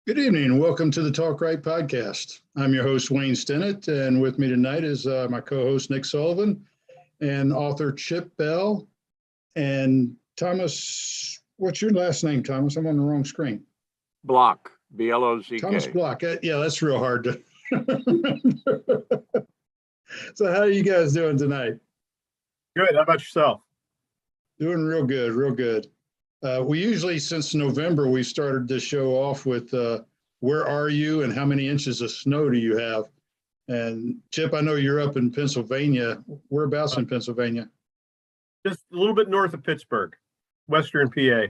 Good evening and welcome to the Talk Right podcast. I'm your host, Wayne Stennett, and with me tonight is my co-host, Nick Sullivan, and author Chip Bell, and Thomas. What's your last name, Thomas? I'm on the wrong screen. Block, B-L-O-C-K. Thomas Block. Yeah, that's real hard to remember. So how are you guys doing tonight? Good. How about yourself? Doing real good, real good. We usually, since November, we started this show off with where are you and how many inches of snow do you have? And Chip, I know you're up in Pennsylvania. Whereabouts in Pennsylvania? Just a little bit north of Pittsburgh, Western PA.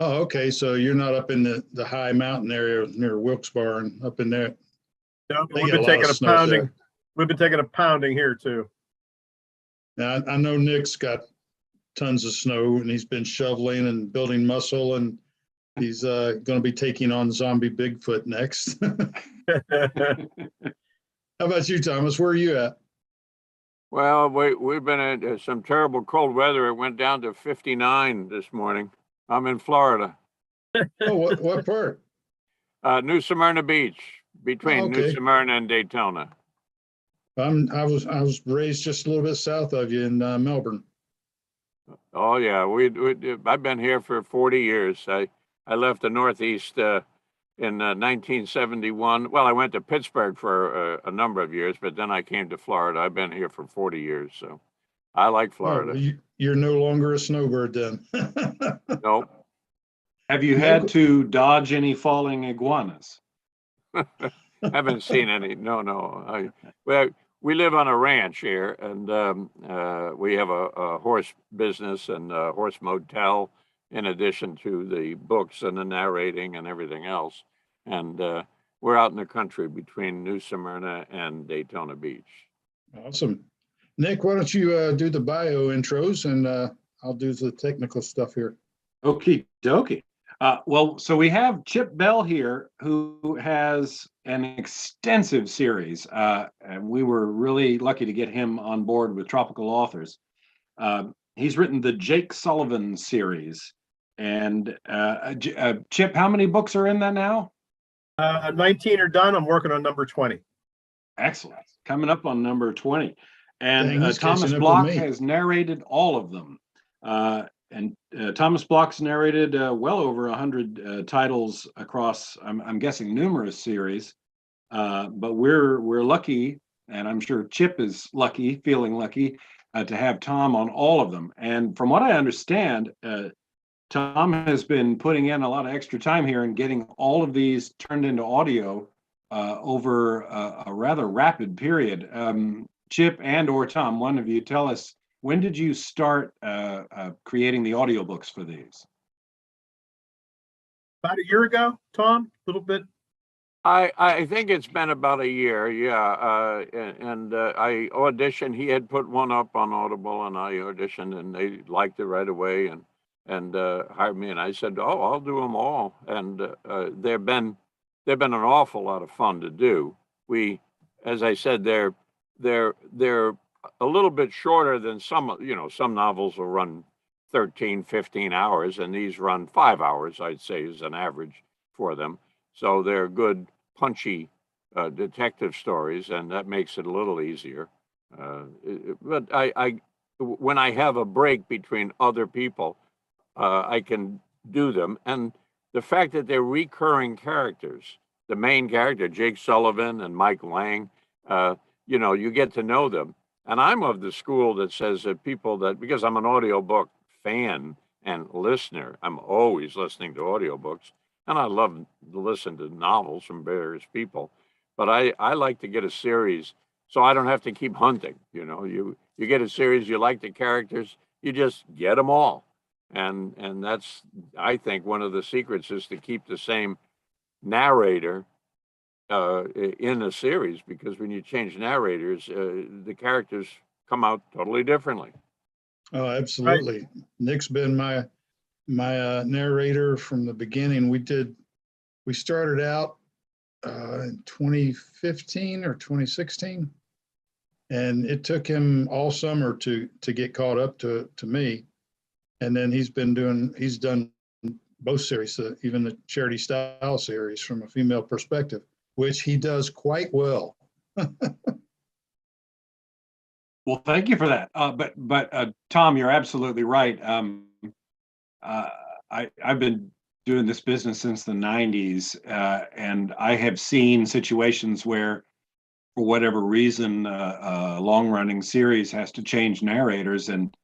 Oh, okay. So you're not up in the high mountain area near Wilkes-Barre and up in there. No, They we've get been a lot taking of a snow pounding. there. We've been taking a pounding here too. Now, I know Nick's got tons of snow and he's been shoveling and building muscle, and he's going to be taking on zombie Bigfoot next. How about you, Thomas? Where are you at? Well, we've been in some terrible cold weather. It went down to 59 this morning. I'm in Florida. Oh, what part? New Smyrna Beach, between Oh, okay. New Smyrna and Daytona. I was raised just a little bit south of you in Melbourne. Oh yeah, I've been here for 40 years. I left the Northeast in 1971. Well, I went to Pittsburgh for a number of years, but then I came to Florida. I've been here for 40 years, so I like Florida. Oh, you're no longer a snowbird then. Nope. Have you had to dodge any falling iguanas? Haven't seen any. No. We live on a ranch here, and we have a horse business and a horse motel, in addition to the books and the narrating and everything else. And we're out in the country between New Smyrna and Daytona Beach. Awesome. Nick, why don't you do the bio intros, and I'll do the technical stuff here. Okie dokie. So we have Chip Bell here, who has an extensive series, and we were really lucky to get him on board with Tropical Authors. He's written the Jake Sullivan series. And Chip, how many books are in that now? 19 are done. I'm working on number 20. Excellent. Coming up on number 20. And Dang, Thomas Block has narrated all of them. And Thomas Block's narrated well over 100 titles across, I'm guessing, numerous series. But we're lucky, and I'm sure Chip is lucky, feeling lucky, to have Tom on all of them. And from what I understand, Tom has been putting in a lot of extra time here and getting all of these turned into audio over a rather rapid period. Chip and or Tom, one of you, tell us, when did you start creating the audiobooks for these? About a year ago, Tom, a little bit. I think it's been about a year, yeah. And I auditioned. He had put one up on Audible, and I auditioned, and they liked it right away, and hired me. And I said, "Oh, I'll do them all." And they've been an awful lot of fun to do. As I said, they're a little bit shorter than some novels will run 13, 15 hours, and these run 5 hours, I'd say, is an average for them. So they're good, punchy detective stories, and that makes it a little easier. But when I have a break between other people, I can do them. And the fact that they're recurring characters, the main character, Jake Sullivan and Mike Lang, you get to know them. And I'm of the school that says that because I'm an audiobook fan and listener, I'm always listening to audiobooks. And I love to listen to novels from various people, but I like to get a series so I don't have to keep hunting. You get a series, you like the characters, you just get them all. And that's, I think, one of the secrets is to keep the same narrator in a series, because when you change narrators, the characters come out totally differently. Oh, absolutely. Right. Nick's been my narrator from the beginning. We started out in 2015 or 2016, and it took him all summer to get caught up to me. And then he's done both series, even the Charity Style series from a female perspective, which he does quite well. Well, thank you for that. But Tom, you're absolutely right. I've been doing this business since the 90s, and I have seen situations where, for whatever reason, a long-running series has to change narrators, and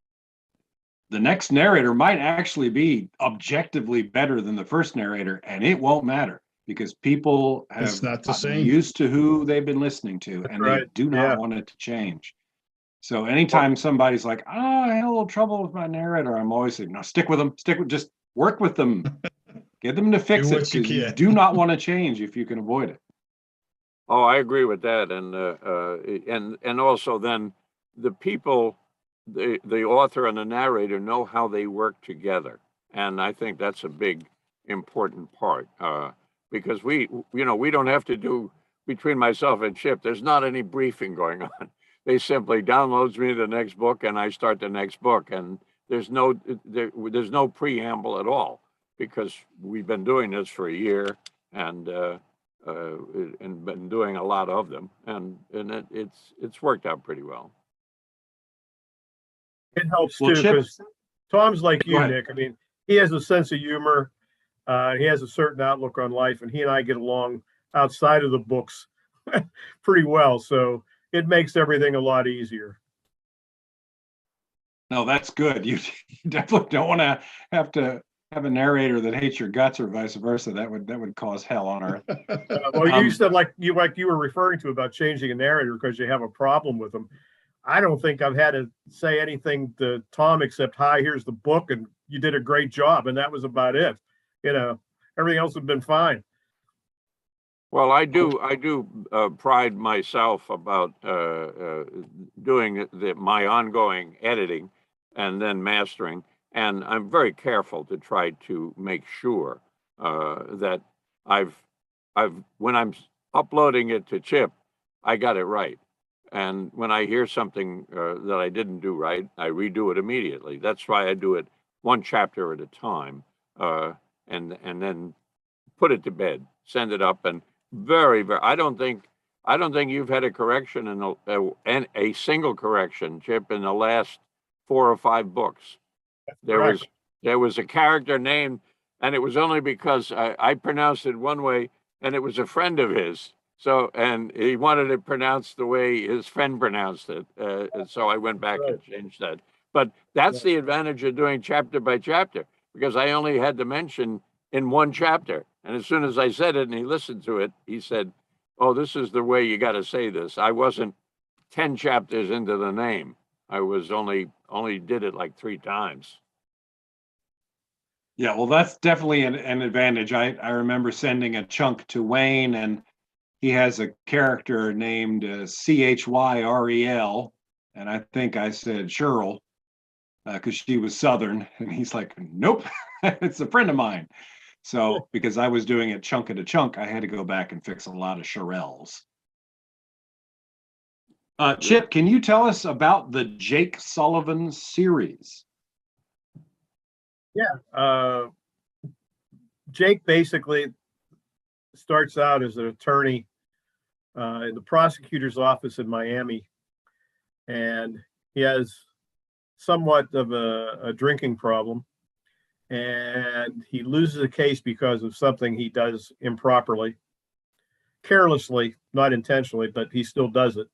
the next narrator might actually be objectively better than the first narrator, and it won't matter because people have It's not the gotten same. used to who they've been listening to, and they right. do not want it to change. So anytime somebody's like, "Oh, I had a little trouble with my narrator," I'm always saying, "No, stick with them. Just work with them. Get them to fix it what you because you can." do not want to change if you can avoid it." Oh, I agree with that, and also then the people, the author and the narrator know how they work together, and I think that's a big important part because we don't have to do between myself and Chip. There's not any briefing going on. They simply downloads me the next book, and I start the next book, and there's no preamble at all because we've been doing this for a year and been doing a lot of them, and it's worked out pretty well. It helps Well, too, Chip- because Tom's like Go you, ahead. Nick. I mean, he has a sense of humor. He has a certain outlook on life, and he and I get along outside of the books pretty well. So it makes everything a lot easier. No, that's good. You definitely don't want to have a narrator that hates your guts or vice versa. That would cause hell on earth. Well, you said like you were referring to about changing a narrator because you have a problem with them. I don't think I've had to say anything to Tom except, "Hi, here's the book, and you did a great job," and that was about it. Everything else has been fine. Well, I do pride myself about doing my ongoing editing and then mastering, and I'm very careful to try to make sure that when I'm uploading it to Chip, I got it right. And when I hear something that I didn't do right, I redo it immediately. That's why I do it one chapter at a time, and then put it to bed, send it up, and very, very. I don't think you've had a correction in a single correction, Chip, in the last 4 or 5 books. There was a character named, and it was only because I pronounced it one way, and it was a friend of his. So, and he wanted it pronounced the way his friend pronounced it. And so I went back and changed that. But that's the advantage of doing chapter by chapter, because I only had to mention in one chapter. And as soon as I said it and he listened to it, he said, "Oh, this is the way you got to say this." I wasn't 10 chapters into the name. I was only did it like 3 times. Yeah, well, that's definitely an advantage. I remember sending a chunk to Wayne, and he has a character named Chyrel, and I think I said Cheryl because she was Southern, and he's like, "Nope, it's a friend of mine." So because I was doing it chunk at a chunk, I had to go back and fix a lot of Cherels. Chip, can you tell us about the Jake Sullivan series? Yeah. Jake basically starts out as an attorney in the prosecutor's office in Miami, and he has somewhat of a drinking problem, and he loses a case because of something he does improperly, carelessly, not intentionally, but he still does it.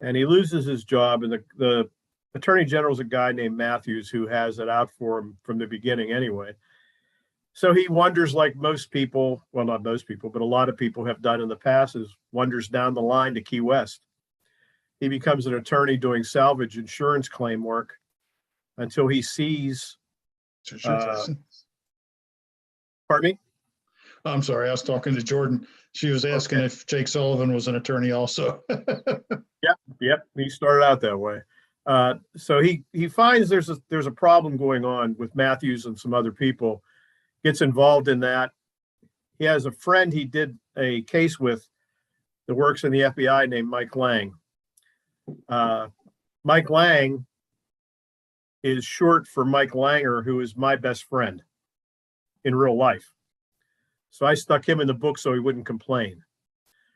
And he loses his job, and the attorney general is a guy named Matthews who has it out for him from the beginning anyway. So he wanders like most people, well, not most people, but a lot of people have done in the past, is wanders down the line to Key West. He becomes an attorney doing salvage insurance claim work until he sees, pardon me? I'm sorry, I was talking to Jordan. She was asking if Jake Sullivan was an attorney also. Yep. He started out that way. So he finds there's a problem going on with Matthews and some other people, gets involved in that. He has a friend he did a case with that works in the FBI named Mike Lang. Mike Lang is short for Mike Langer, who is my best friend in real life. So I stuck him in the book so he wouldn't complain.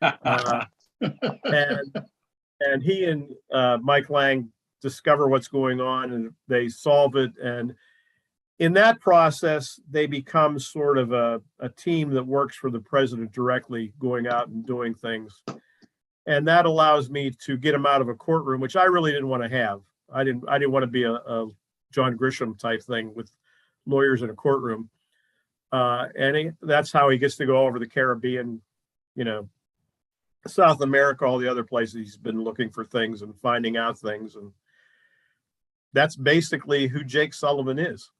Uh, and he and Mike Lang discover what's going on, and they solve it. And in that process, they become sort of a team that works for the president directly, going out and doing things. And that allows me to get him out of a courtroom, which I really didn't want to have. I didn't want to be a John Grisham type thing with lawyers in a courtroom. That's how he gets to go over the Caribbean, South America, all the other places he's been looking for things and finding out things. And that's basically who Jake Sullivan is.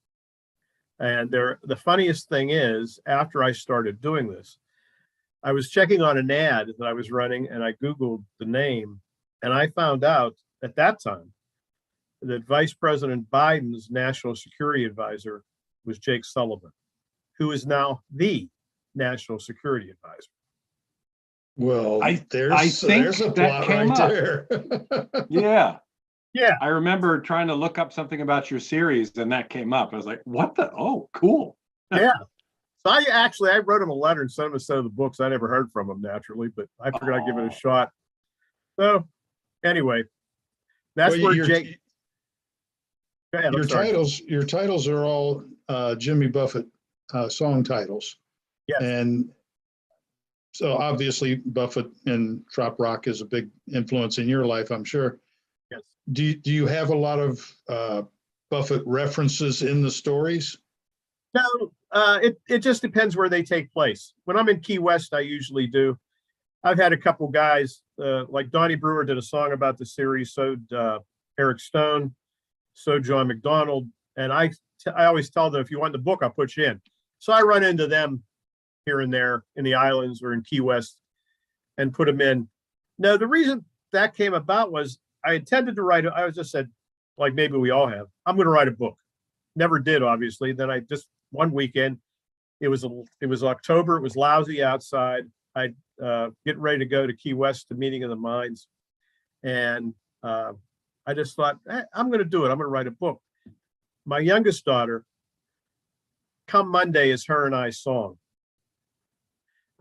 And the funniest thing is, after I started doing this, I was checking on an ad that I was running, and I Googled the name, and I found out at that time that Vice President Biden's national security advisor was Jake Sullivan, who is now the national security advisor. Well, I there's think a that plot came right up. there. Yeah. Yeah. I remember trying to look up something about your series, and that came up. I was like, what the? Oh, cool. Yeah. So I wrote him a letter and sent him a set of the books. I never heard from him naturally, but I figured I'd give it a shot. So anyway, that's Well, where Jake. Go ahead, I'm sorry. Your titles are all Jimmy Buffett song titles. Yes. And so obviously Buffett and trop rock is a big influence in your life, I'm sure. Yes. Do you have a lot of Buffett references in the stories? No, it just depends where they take place. When I'm in Key West, I usually do. I've had a couple guys, like Donnie Brewer did a song about the series, so Eric Stone, so John McDonald, and I always tell them, if you want the book, I'll put you in. So I run into them here and there in the islands or in Key West and put them in. No, the reason that came about was I intended to write, I just said, like maybe we all have, I'm going to write a book. Never did, obviously. Then I just, one weekend, it was October, it was lousy outside. I'd get ready to go to Key West, the meeting of the minds. And I just thought, I'm going to do it. I'm going to write a book. My youngest daughter, Come Monday is her and I's song.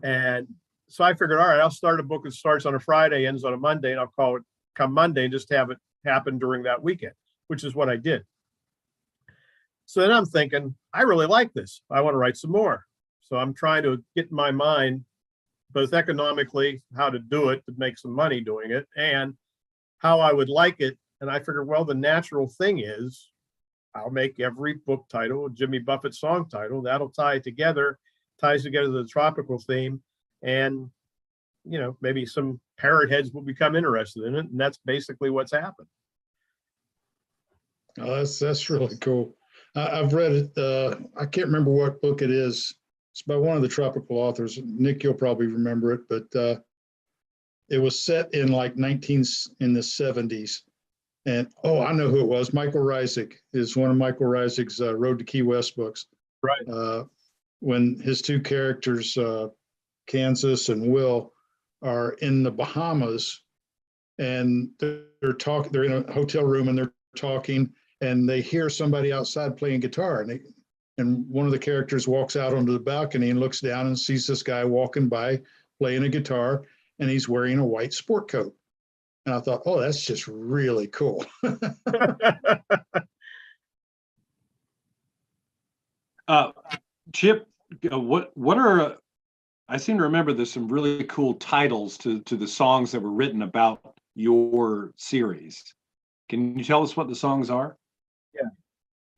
And so I figured, all right, I'll start a book that starts on a Friday, ends on a Monday, and I'll call it Come Monday and just have it happen during that weekend, which is what I did. So then I'm thinking, I really like this. I want to write some more. So I'm trying to get in my mind, both economically, how to do it to make some money doing it, and how I would like it. And I figured, well, the natural thing is I'll make every book title a Jimmy Buffett song title. That'll tie it together, ties together the tropical theme, and maybe some parrot heads will become interested in it. And that's basically what's happened. Oh, that's really cool. I've read it. I can't remember what book it is. It's by one of the tropical authors. Nick, you'll probably remember it, but it was set in like in the 70s. And I know who it was. Michael Reisig is one of Michael Reisig's Road to Key West books. Right. When his two characters, Kansas and Will, are in the Bahamas, and they're talking. They're in a hotel room and they're talking, and they hear somebody outside playing guitar, and one of the characters walks out onto the balcony and looks down and sees this guy walking by playing a guitar, and he's wearing a white sport coat. And I thought, oh, that's just really cool. Chip, what are, I seem to remember there's some really cool titles to the songs that were written about your series. Can you tell us what the songs are? Yeah.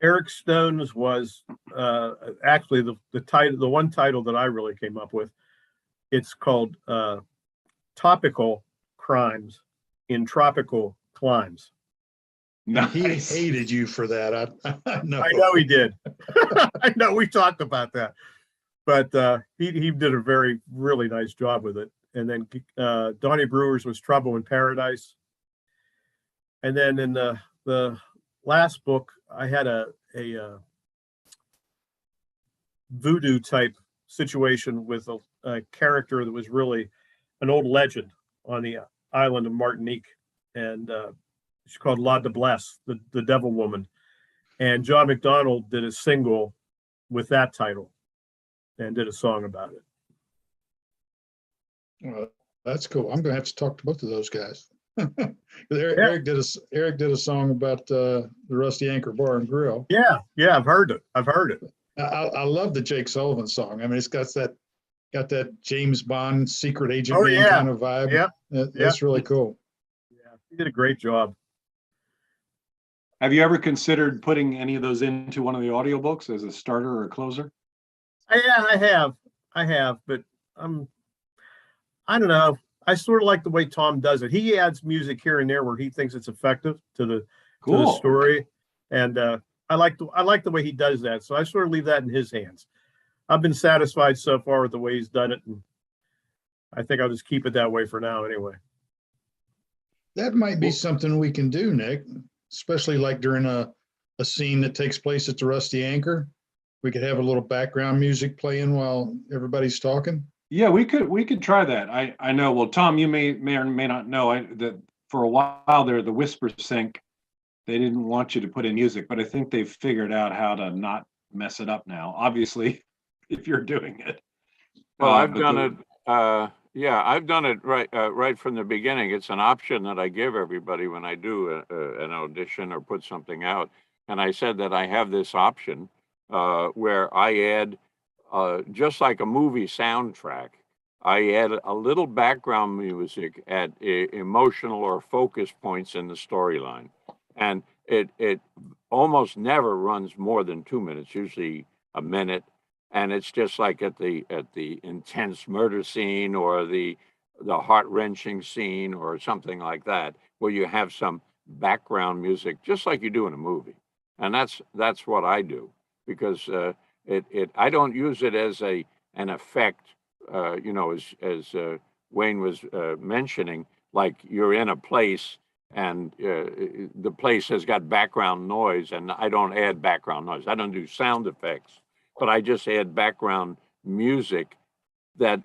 Eric Stone's was actually the title, the one title that I really came up with. It's called Topical Crimes in Tropical Climes. Nice. He hated you for that. I know. I know he did. I know we talked about that, but he did a really nice job with it. And then Donnie Brewer's was Trouble in Paradise. And then in the last book, I had a voodoo type situation with a character that was really an old legend on the island of Martinique, and she's called La de Blesse, the Devil Woman. And John McDonald did a single with that title. and did a song about it. Well, that's cool. I'm gonna have to talk to both of those guys. Eric did a song about the Rusty Anchor Bar and Grill. Yeah, I've heard it. I love the Jake Sullivan song. I mean, it's got that James Bond secret agent Oh, man yeah. kind of vibe. Yeah. That's really cool. Yeah, he did a great job. Have you ever considered putting any of those into one of the audiobooks as a starter or a closer? Yeah, I have, but I don't know. I sort of like the way Tom does it. He adds music here and there where he thinks it's effective to the story, and I like the way he does that. So I sort of leave that in his hands. I've been satisfied so far with the way he's done it, and I think I'll just keep it that way for now, anyway. That might be something we can do, Nick, especially like during a scene that takes place at the Rusty Anchor. We could have a little background music playing while everybody's talking. Yeah, we could try that. I know. Well, Tom, you may or may not know that for a while there, the Whisper Sync, they didn't want you to put in music, but I think they've figured out how to not mess it up now. Obviously, if you're doing it. Well, I've done it. Yeah, I've done it right from the beginning. It's an option that I give everybody when I do an audition or put something out. And I said that I have this option where I add, just like a movie soundtrack, I add a little background music at emotional or focus points in the storyline. And it almost never runs more than 2 minutes, usually a minute. And it's just like at the intense murder scene or the heart-wrenching scene or something like that, where you have some background music, just like you do in a movie. And that's what I do, because I don't use it as an effect, as Wayne was mentioning, like you're in a place and the place has got background noise, and I don't add background noise. I don't do sound effects, but I just add background music that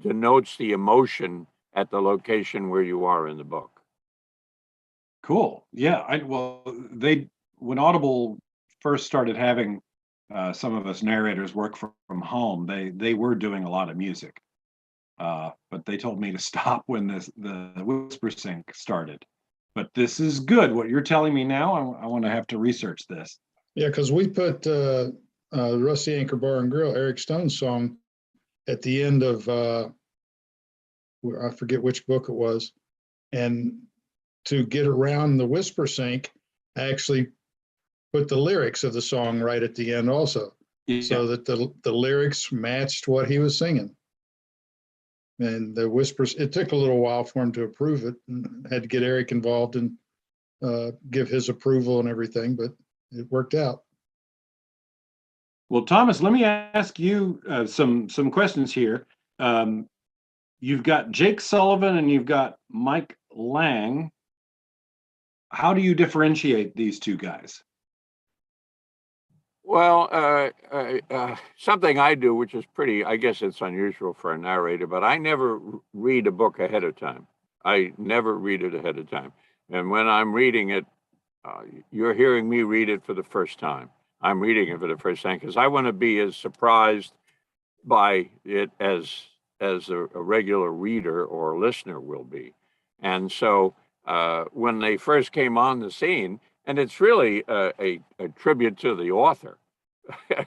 denotes the emotion at the location where you are in the book. Cool. Yeah. When Audible first started having some of us narrators work from home, they were doing a lot of music, but they told me to stop when the Whisper Sync started. But this is good. What you're telling me now, I want to have to research this. Yeah, because we put the Rusty Anchor Bar and Grill, Eric Stone's song, at the end of I forget which book it was, and to get around the Whisper Sync, I actually put the lyrics of the song right at the end also, so that the lyrics matched what he was singing. And the whispers, it took a little while for him to approve it, and had to get Eric involved and give his approval and everything, but it worked out. Well, Thomas, let me ask you some questions here. You've got Jake Sullivan and you've got Mike Lang. How do you differentiate these two guys? Well, something I do, which is I guess it's unusual for a narrator, but I never read a book ahead of time. I never read it ahead of time. And when I'm reading it, you're hearing me read it for the first time. I'm reading it for the first time because I want to be as surprised by it as a regular reader or listener will be. And so when they first came on the scene, and it's really a tribute to the author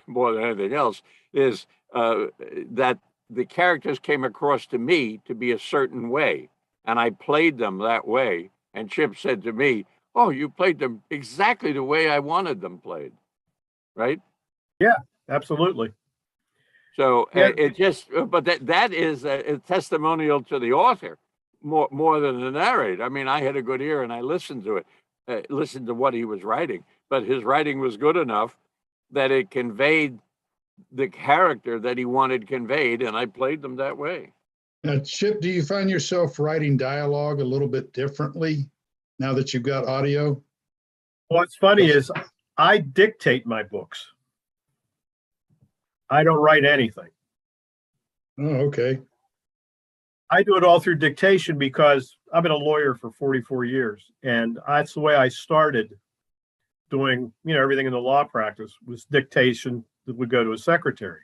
more than anything else, is that the characters came across to me to be a certain way, and I played them that way. And Chip said to me, "Oh, you played them exactly the way I wanted them played." Right? Yeah, absolutely. So Yeah. but that is a testimonial to the author more than the narrator. I mean, I had a good ear and I listened to it, listened to what he was writing, but his writing was good enough that it conveyed the character that he wanted conveyed, and I played them that way. Now, Chip, do you find yourself writing dialogue a little bit differently now that you've got audio? What's funny is I dictate my books. I don't write anything. Oh, okay. I do it all through dictation because I've been a lawyer for 44 years, and that's the way I started doing, everything in the law practice was dictation that would go to a secretary.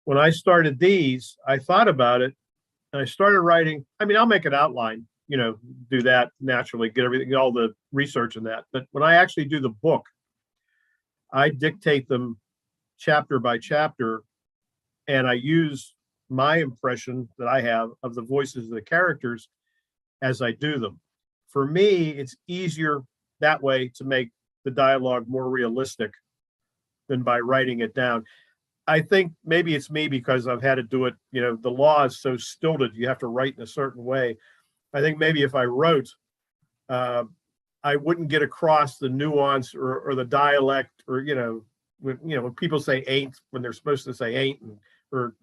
when I started these, I thought about it and I started writing. I mean, I'll make an outline, do that naturally, get everything, get all the research in that. But when I actually do the book, I dictate them chapter by chapter, and I use my impression that I have of the voices of the characters as I do them. For me, it's easier that way to make the dialogue more realistic than by writing it down. I think maybe it's me because I've had to do it, the law is so stilted, you have to write in a certain way. I think maybe if I wrote, I wouldn't get across the nuance or the dialect, or, when people say ain't, when they're supposed to say ain't, or,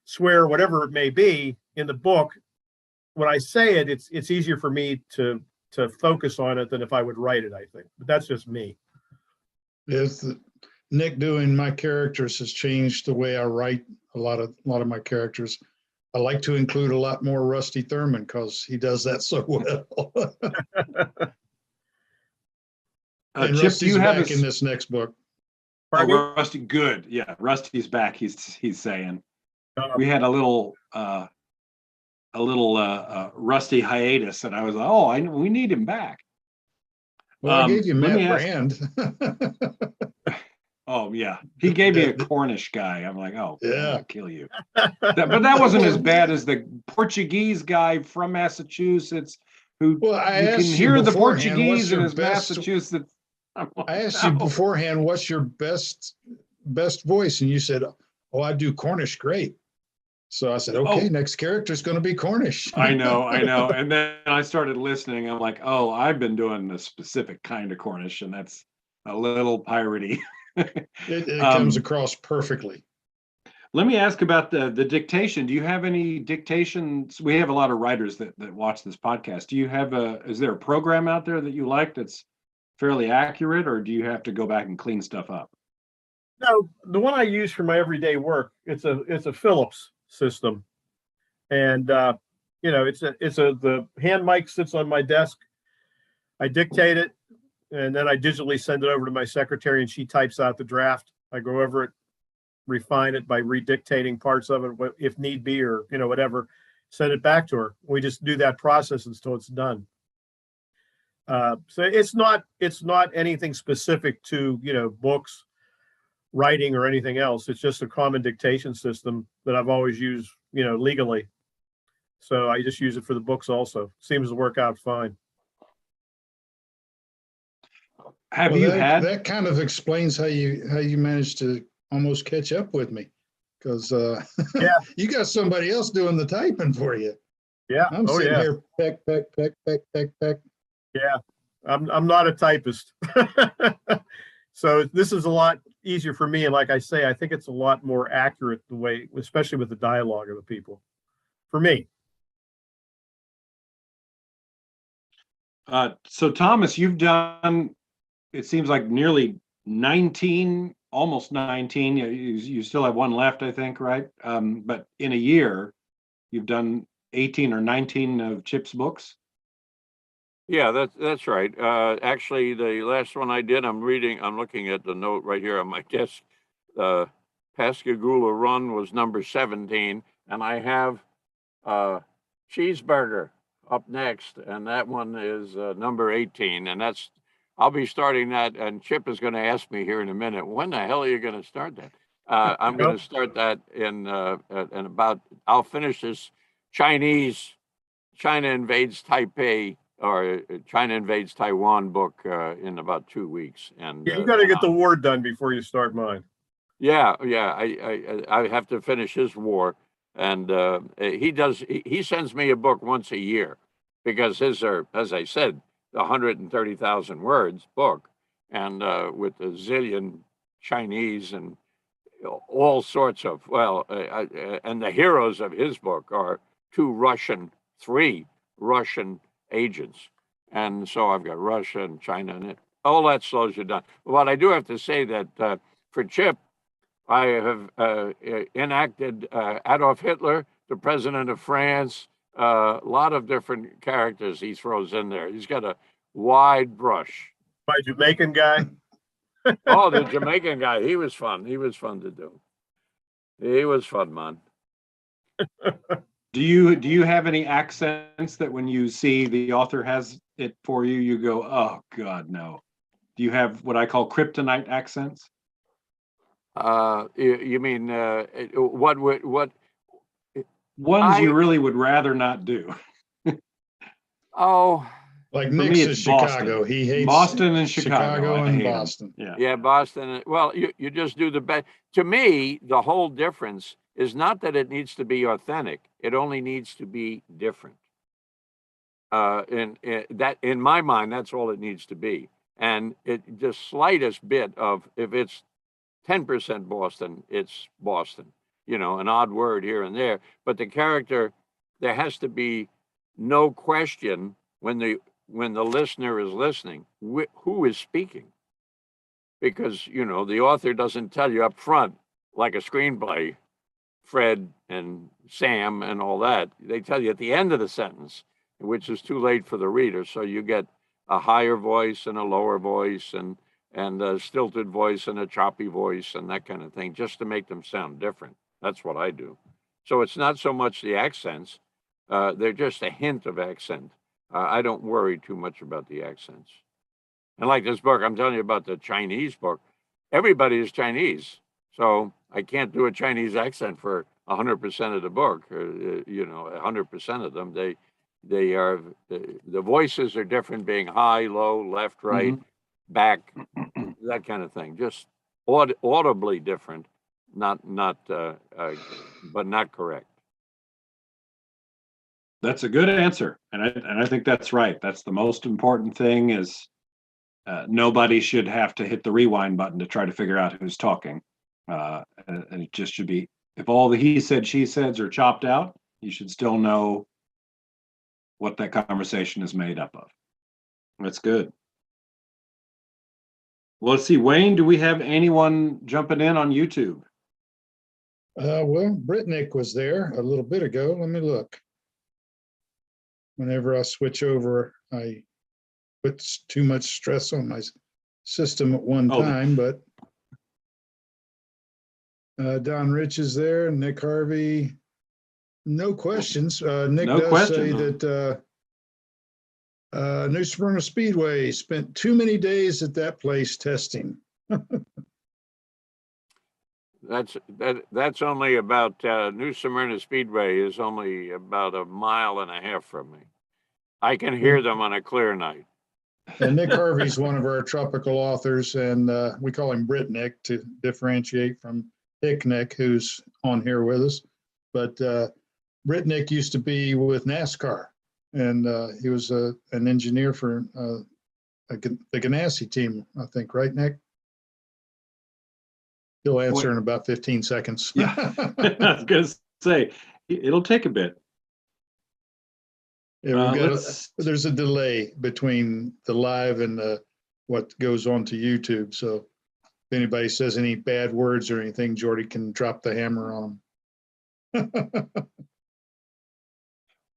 swear, whatever it may be in the book. When I say it, it's easier for me to focus on it than if I would write it, I think. But that's just me. Yes, Nick doing my characters has changed the way I write a lot of my characters. I like to include a lot more Rusty Thurman because he does that so well. And Chip, Rusty's do you have back in this next book. Oh, Rusty, good. Yeah, Rusty's back. He's saying we had a little Rusty hiatus, and I was like, oh, we need him back. Well, I gave you let Matt me ask- Brand. Oh yeah, he gave me a Cornish guy. I'm like, oh, Yeah. I'll kill you. But that wasn't as bad as the Portuguese guy from Massachusetts who Well, I you can asked you hear the beforehand, what's Portuguese in your his best? Massachusetts. I asked you beforehand, what's your best voice, and you said, "Oh, I do Cornish great." So I said, "Okay, next character is going to be Cornish." I know. And then I started listening. I'm like, oh, I've been doing a specific kind of Cornish, and that's a little piratey. It comes across perfectly. Let me ask about the dictation. Do you have any dictations? We have a lot of writers that watch this podcast. Do you have is there a program out there that you like that's fairly accurate, or do you have to go back and clean stuff up? No, the one I use for my everyday work, it's a Philips system. And the hand mic sits on my desk. I dictate it, and then I digitally send it over to my secretary, and she types out the draft. I go over it, refine it by redictating parts of it if need be, or whatever, send it back to her. We just do that process until it's done. So it's not anything specific to books, writing, or anything else. It's just a common dictation system that I've always used legally. So I just use it for the books also. Seems to work out fine. That kind of explains how you managed to almost catch up with me, because yeah, you got somebody else doing the typing for you. Yeah. I'm sitting here peck. Yeah, I'm not a typist. So this is a lot easier for me. And like I say, I think it's a lot more accurate the way, especially with the dialogue of the people, for me. So Thomas, you've done, it seems like nearly 19, almost 19. You still have one left, I think, right? But in a year, you've done 18 or 19 of Chip's books. Yeah, that's right. Actually, the last one I did, I'm looking at the note right here on my desk. Pascagoula Run was number 17, and I have Cheeseburger up next, and that one is number 18, and I'll be starting that, and Chip is going to ask me here in a minute, when the hell are you going to start that? I'm going to start that I'll finish this China Invades Taipei, or China Invades Taiwan book in about 2 weeks. And you got to get the war done before you start mine. Yeah. I have to finish his war, and he sends me a book once a year, because his are, as I said, 130,000 words book, and with a zillion Chinese and all sorts of, and the heroes of his book are three Russian agents. And so I've got Russia and China, and all that slows you down. But I do have to say that for Chip, I have enacted Adolf Hitler, the president of France, a lot of different characters he throws in there. He's got a wide brush. My Jamaican guy. Oh, the Jamaican guy. He was fun. He was fun to do. He was fun, man. Do you have any accents that when you see the author has it for you, you go, oh God, no? Do you have what I call kryptonite accents? You mean what would what? Ones you really would rather not do. Oh, Like For Nick's me, is it's Boston. Chicago. He hates Boston and Chicago. Chicago I and hate 'em. Boston. Yeah. yeah, Boston. Well, you just do the best. To me, the whole difference is not that it needs to be authentic. It only needs to be different. And that, in my mind, that's all it needs to be. And it just slightest bit of, if it's 10% Boston, it's Boston. You know, an odd word here and there, but the character, there has to be no question when the listener is listening, who is speaking, because you know the author doesn't tell you up front like a screenplay, Fred and Sam and all that. They tell you at the end of the sentence, which is too late for the reader. So you get a higher voice and a lower voice and a stilted voice and a choppy voice and that kind of thing, just to make them sound different. That's what I do. So it's not so much the accents; they're just a hint of accent. I don't worry too much about the accents. And like this book, I'm telling you about the Chinese book. Everybody is Chinese, so I can't do a Chinese accent for 100% of the book. You know, 100% of them. They are the voices are different, being high, low, left, right, back, that kind of thing. Just audibly different, but not correct. That's a good answer, and I think that's right. That's the most important thing. Is nobody should have to hit the rewind button to try to figure out who's talking, and it just should be, if all the he said, she says are chopped out, you should still know what that conversation is made up of. That's good. Well, let's see, Wayne, do we have anyone jumping in on YouTube? Well, Britnick was there a little bit ago. Let me look. Whenever I switch over, I put too much stress on my system at one time, but Don Rich is there, Nick Harvey. No questions. Nick No does question, say huh? that New Smyrna Speedway spent too many days at that place testing. That's only about New Smyrna Speedway is only about 1.5 miles from me. I can hear them on a clear night. And Nick Harvey's one of our tropical authors, and we call him Britnick to differentiate from Hicknick, who's on here with us. But Britnick used to be with NASCAR, and he was an engineer for the Ganassi team, I think, right, Nick? He'll answer in about 15 seconds. Yeah, I was going to say, it'll take a bit. Yeah, there's a delay between the live and what goes on to YouTube. So if anybody says any bad words or anything, Jordy can drop the hammer on them.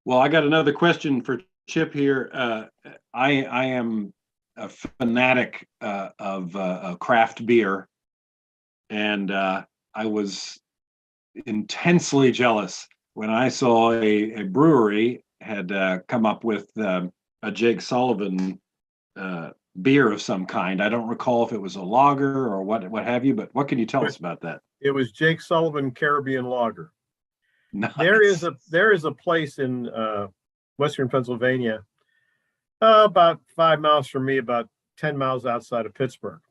Well, I got another question for Chip here. I am a fanatic of craft beer, and I was intensely jealous when I saw a brewery had come up with a Jake Sullivan beer of some kind. I don't recall if it was a lager or what have you, but what can you tell us about that? It was Jake Sullivan Caribbean Lager. Nice. There is a place in Western Pennsylvania, about 5 miles from me, about 10 miles outside of Pittsburgh.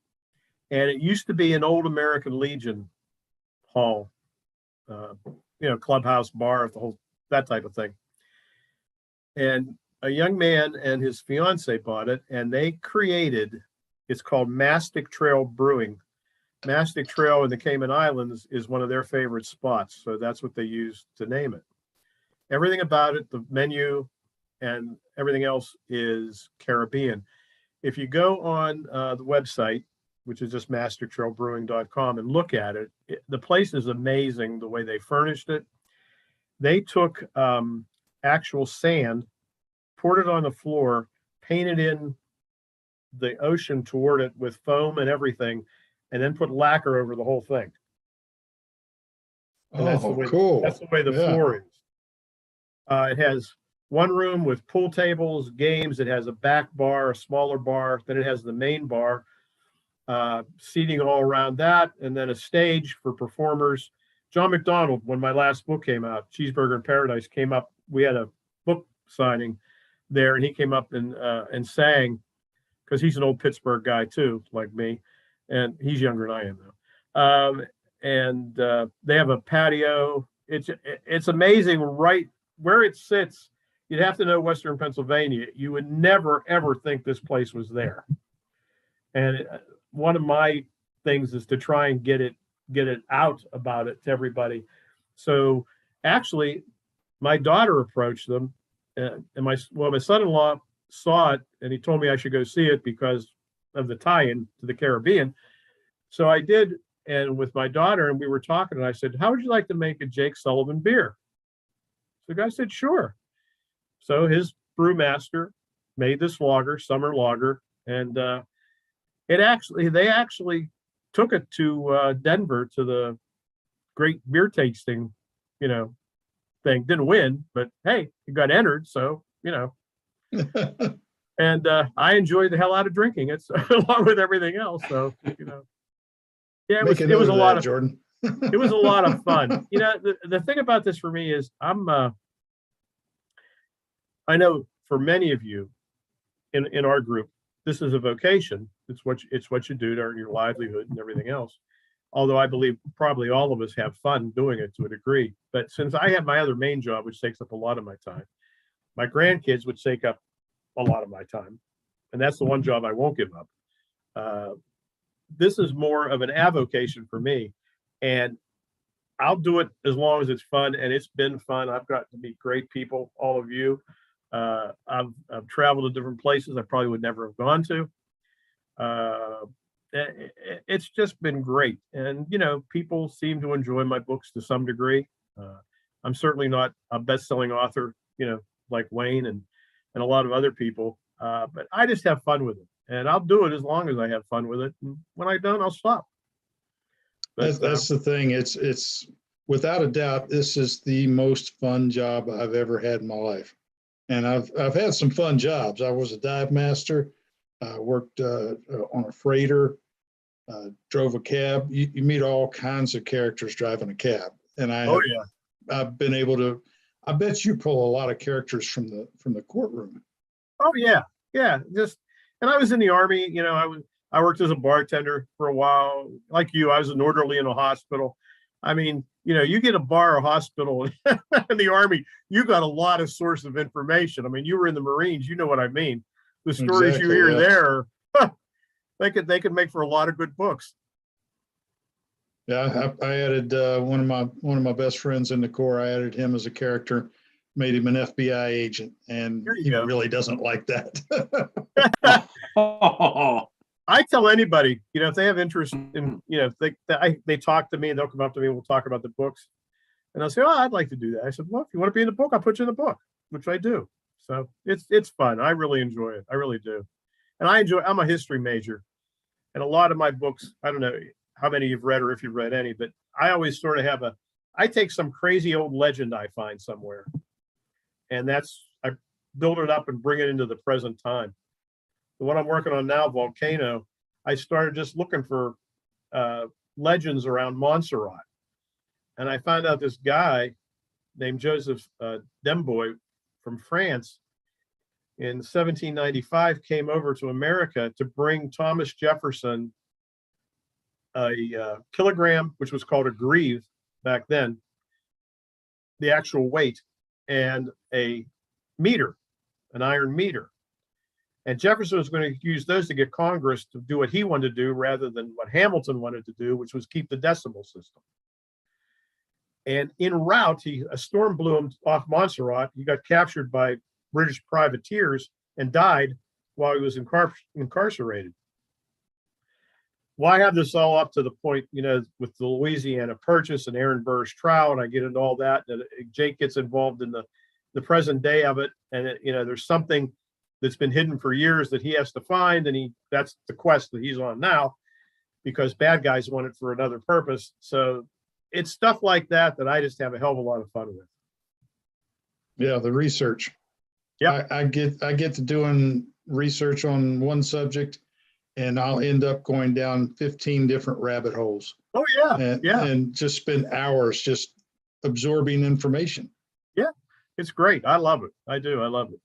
And it used to be an old American Legion hall, clubhouse, bar, that type of thing. And a young man and his fiance bought it, and they created, it's called Mastic Trail Brewing. Mastic Trail in the Cayman Islands is one of their favorite spots, so that's what they used to name it. Everything about it, the menu and everything else, is Caribbean. If you go on the website, which is just mastertrailbrewing.com, and look at it, the place is amazing the way they furnished it. They took actual sand, poured it on the floor, painted in the ocean toward it with foam and everything, and then put lacquer over the whole thing. And that's the Oh, way, cool. that's the way the Yeah. floor is. It has one room with pool tables, games. It has a back bar, a smaller bar. Then it has the main bar, seating all around that, and then a stage for performers. John McDonald, when my last book came out, Cheeseburger in Paradise, came up. We had a book signing there, and he came up and sang, because he's an old Pittsburgh guy too, like me, and he's younger than I am now. And they have a patio. It's amazing, right where it sits. You'd have to know Western Pennsylvania. You would never ever think this place was there. And one of my things is to try and get it out about it to everybody. So actually, my daughter approached them, and my son-in-law saw it, and he told me I should go see it because of the tie-in to the Caribbean. So I did, and with my daughter, and we were talking, and I said, "How would you like to make a Jake Sullivan beer?" The guy said, "Sure." So his brewmaster made this lager, summer lager, and they actually took it to Denver to the great beer tasting, thing. Didn't win, but hey, he got entered, so and I enjoyed the hell out of drinking it, so, along with everything else. So yeah, it was a lot of Jordan. It was a lot of fun. The thing about this for me is I know for many of you in our group, this is a vocation. It's what you do to earn your livelihood and everything else. Although I believe probably all of us have fun doing it to a degree. But since I have my other main job, which takes up a lot of my time, my grandkids would take up a lot of my time. And that's the one job I won't give up. This is more of an avocation for me. And I'll do it as long as it's fun. And it's been fun. I've got to meet great people, all of you. I've traveled to different places I probably would never have gone to. It's just been great. And, people seem to enjoy my books to some degree. I'm certainly not a best-selling author, like Wayne and a lot of other people. But I just have fun with it. And I'll do it as long as I have fun with it. And when I don't, I'll stop. But, That's the thing. It's without a doubt, this is the most fun job I've ever had in my life. And I've had some fun jobs. I was a dive master, worked on a freighter, drove a cab. You meet all kinds of characters driving a cab. And I've been able to, I bet you pull a lot of characters from the courtroom. Oh yeah. Yeah. And I was in the Army, I worked as a bartender for a while. Like you, I was an orderly in a hospital. I mean, you get a bar or hospital in the Army, you got a lot of source of information. I mean, you were in the Marines, you know what I mean. The stories you hear there, they could make for a lot of good books. Yeah, I added one of my best friends in the Corps. I added him as a character, made him an FBI agent, and he really doesn't like that. I tell anybody, if they have interest in, if they talk to me, they'll come up to me, we'll talk about the books. And I'll say, "Oh, I'd like to do that." I said, "Well, if you want to be in the book, I'll put you in the book," which I do. So it's fun. I really enjoy it. I really do. And I'm a history major. And a lot of my books, I don't know how many you've read or if you've read any, but I always sort of I take some crazy old legend I find somewhere. And I build it up and bring it into the present time. The one I'm working on now, Volcano, I started just looking for legends around Montserrat. And I found out this guy named Joseph Demboy from France in 1795 came over to America to bring Thomas Jefferson a kilogram, which was called a grieve back then, the actual weight, and a meter, an iron meter. And Jefferson was going to use those to get Congress to do what he wanted to do rather than what Hamilton wanted to do, which was keep the decimal system. And en route, a storm blew him off Montserrat. He got captured by British privateers and died while he was incarcerated. Well, I have this all up to the point, with the Louisiana Purchase and Aaron Burr's trial, and I get into all that. And Jake gets involved in the present day of it. And, there's something that's been hidden for years that he has to find. And that's the quest that he's on now, because bad guys want it for another purpose. So it's stuff like that I just have a hell of a lot of fun with. Yeah, the research. Yep. I get to doing research on one subject, and I'll end up going down 15 different rabbit holes. Oh yeah, And just spend hours just absorbing information. yeah. It's great. I love it. I do. I love it.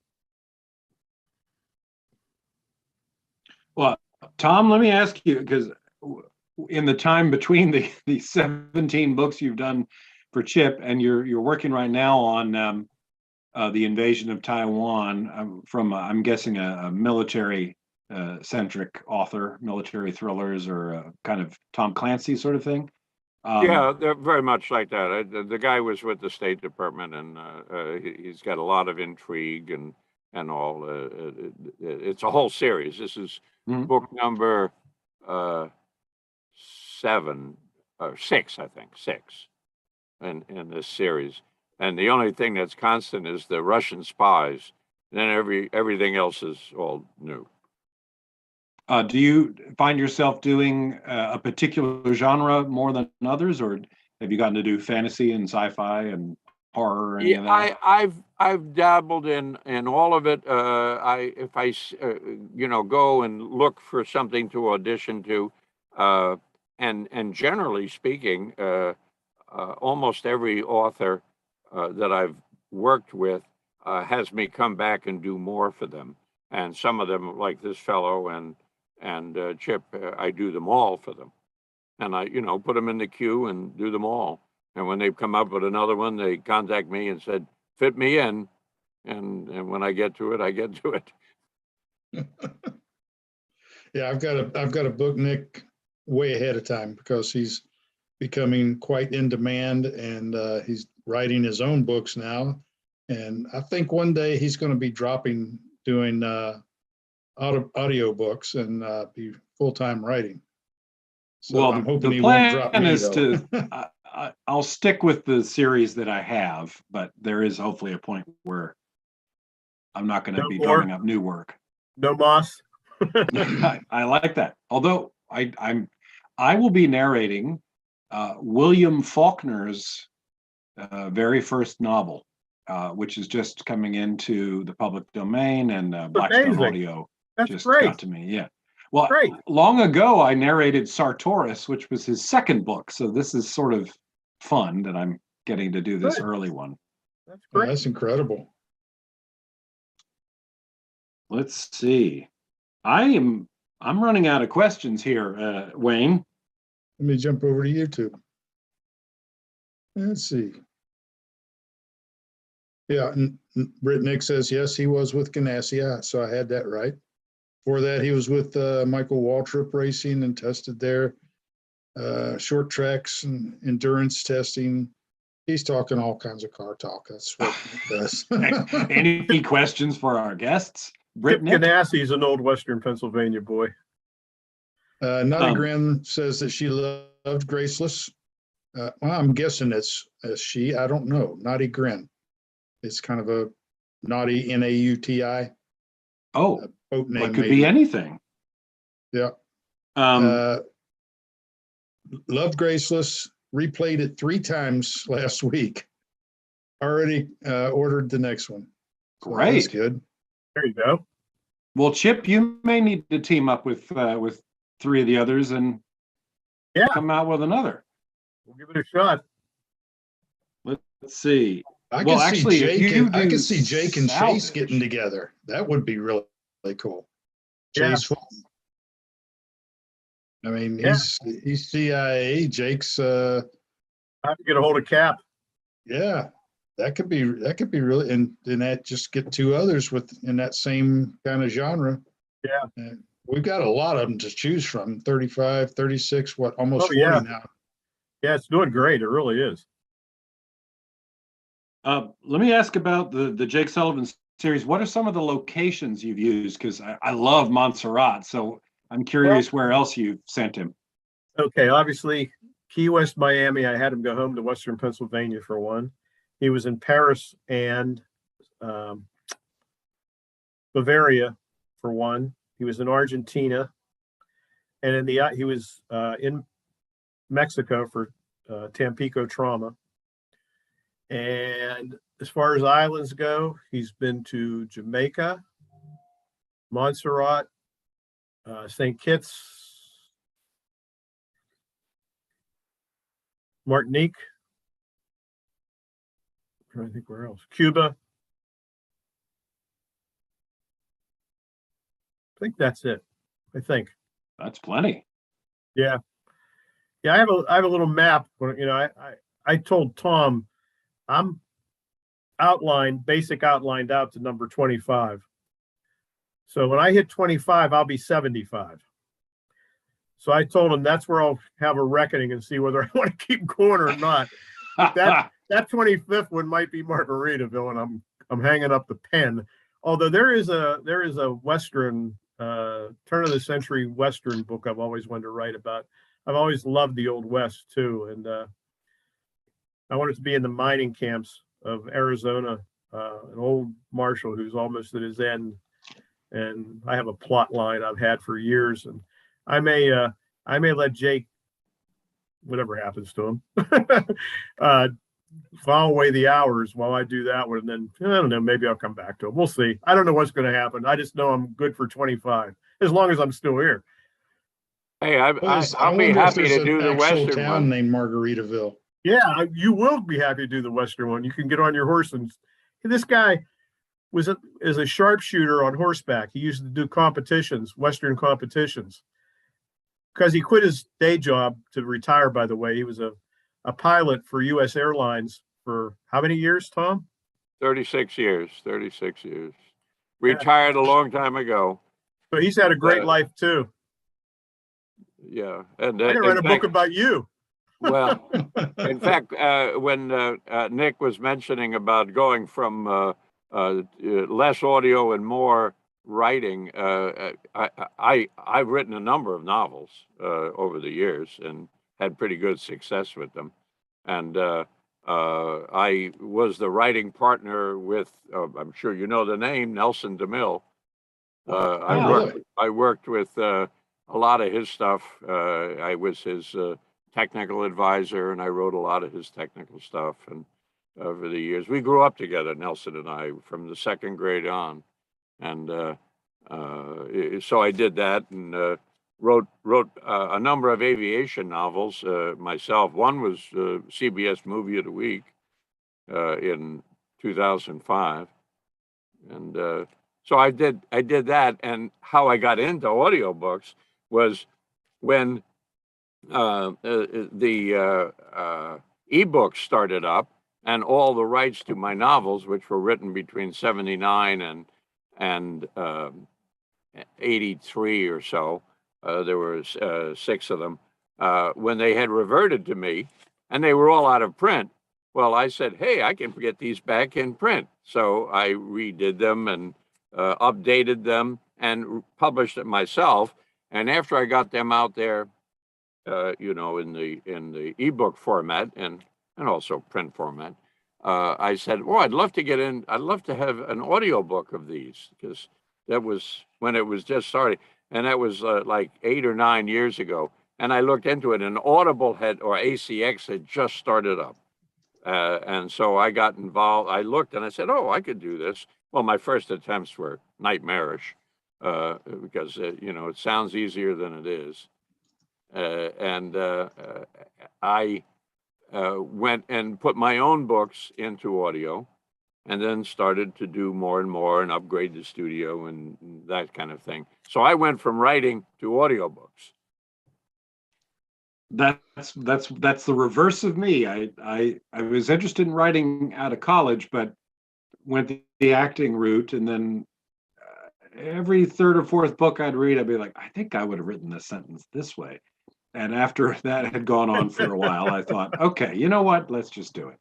Well, Tom, let me ask you, because in the time between the 17 books you've done for Chip, and you're working right now on the invasion of Taiwan, from I'm guessing a military centric author, military thrillers, or kind of Tom Clancy sort of thing. Yeah, they're very much like that. The guy was with the State Department, and he's got a lot of intrigue and all. It's a whole series. This is book number 7 or 6, I think, 6 in this series. And the only thing that's constant is the Russian spies. And then everything else is all new. Do you find yourself doing a particular genre more than others, or have you gotten to do fantasy and sci-fi and horror or any of that? I've dabbled in all of it. If I go and look for something to audition to, and generally speaking, almost every author that I've worked with has me come back and do more for them. And some of them, like this fellow and Chip, I do them all for them. And I, put them in the queue and do them all. And when they've come up with another one, they contact me and said, fit me in. And when I get to it, I get to it. Yeah, I've got to book Nick way ahead of time because he's becoming quite in demand, and he's writing his own books now. And I think one day he's going to be doing audiobooks and be full-time writing. So well, I'm hoping the he won't drop plan me, is though. to I'll stick with the series that I have, but there is hopefully a point where I'm not going to be drumming up new work. No moss. I like that. Although I will be narrating William Faulkner's very first novel, which is just coming into the public domain, and Blackstone amazing. Audio That's just great. got to me. Yeah. Well, Great. long ago I narrated Sartoris, which was his second book. So this is sort of fun that I'm getting to do this Good. early one. That's Oh, great. that's incredible. Let's see. I'm running out of questions here, Wayne. Let me jump over to YouTube. Let's see. Yeah, Britt Nick says, yes, he was with Ganassi, so I had that right. Before that, he was with Michael Waltrip Racing and tested their short tracks and endurance testing. He's talking all kinds of car talk. That's what he does. Any questions for our guests? Chip Britt Nick? Ganassi is an old Western Pennsylvania boy. Nutty Grin says that she loved Graceless. Well, I'm guessing it's a she. I don't know. Naughty Grin. It's kind of a naughty, Nauti. Oh, Boat name. it could maybe. be anything. Yeah. Loved Graceless. Replayed it 3 times last week. Already ordered the next one. So Great. That's good. There you go. Well, Chip, you may need to team up with 3 of the others and come out with another. We'll give it a shot. Let's see. I Well, can actually, see if Jake. you I do can see Jake and Chase salvage- getting together. That would be really, really cool. Yeah. Chase Fulton. I mean, Yeah. he's CIA. Jake's I have to get a hold of Cap. yeah. That could be really, and then that just get 2 others in that same kind of genre. Yeah. And we've got a lot of them to choose from. 35, 36, almost 40 yeah. now. Yeah, it's doing great. It really is. Let me ask about the Jake Sullivan series. What are some of the locations you've used? Because I love Montserrat, so I'm curious where else you've sent him. Okay, obviously, Key West, Miami. I had him go home to Western Pennsylvania for one. He was in Paris and Bavaria for one. He was in Argentina, and he was in Mexico for Tampico Trauma. And as far as islands go, he's been to Jamaica, Montserrat, St. Kitts, Martinique. I'm trying to think where else. Cuba. I think that's it. I think. That's plenty. Yeah. Yeah, I have a little map. You know, I told Tom I'm basic outlined out to number 25. So when I hit 25, I'll be 75. So I told him that's where I'll have a reckoning and see whether I want to keep going or not. That 25th one might be Margaritaville, and I'm hanging up the pen. Although there is a Western turn of the century Western book I've always wanted to write about. I've always loved the Old West too, and I wanted to be in the mining camps of Arizona. An old marshal who's almost at his end, and I have a plot line I've had for years, and I may let Jake, whatever happens to him, file away the hours while I do that one, and then I don't know, maybe I'll come back to him. We'll see. I don't know what's going to happen. I just know I'm good for 25 as long as I'm still here. Hey, I'll be wonder if happy there's to an do the actual Western town one. named Margaritaville. Yeah, you will be happy to do the Western one. You can get on your horse, and this guy is a sharpshooter on horseback. He used to do competitions, Western competitions, because he quit his day job to retire. By the way, he was a pilot for U.S. Airlines for how many years, Tom? 36 years. Retired a long time ago. So he's had a great life too. Yeah. And I can write a book about you. Well, in fact, when Nick was mentioning about going from less audio and more writing, I've written a number of novels over the years and had pretty good success with them. And I was the writing partner with, I'm sure you know the name, Nelson DeMille. I worked with a lot of his stuff. I was his technical advisor, and I wrote a lot of his technical stuff. And over the years, we grew up together, Nelson and I, from the second grade on. And so I did that and wrote a number of aviation novels myself. One was CBS Movie of the Week in 2005. And so I did that. And how I got into audiobooks was when the ebook started up, and all the rights to my novels, which were written between 79 and 83 or so, there were 6 of them, when they had reverted to me, and they were all out of print. Well, I said, hey, I can get these back in print. So I redid them and updated them and published it myself. And after I got them out there, in the ebook format and also print format, I said, well, I'd love to have an audiobook of these, because that was when it was just starting. And that was like 8 or 9 years ago. And I looked into it, and Audible or ACX had just started up. And so I got involved. I looked and I said, oh, I could do this. Well, my first attempts were nightmarish because, it sounds easier than it is. I went and put my own books into audio, and then started to do more and more and upgrade the studio and that kind of thing. So I went from writing to audiobooks. That's the reverse of me. I was interested in writing out of college, but went the acting route, and then every third or fourth book I'd read, I'd be like, I think I would have written this sentence this way. And after that had gone on for a while, I thought, okay, you know what? Let's just do it.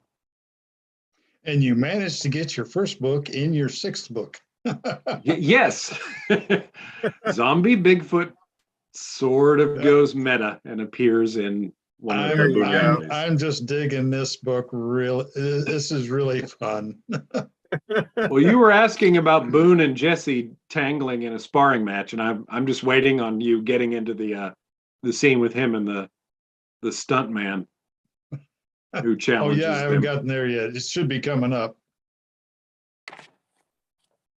And you managed to get your first book in your 6th book. Yes. Zombie Bigfoot sort of goes meta and appears in one of the movies. I'm just digging this book. This is really fun. Well, you were asking about Boone and Jesse tangling in a sparring match, and I'm just waiting on you getting into the scene with him and the stunt man. who Oh, challenges yeah, I haven't them. gotten there yet. It should be coming up.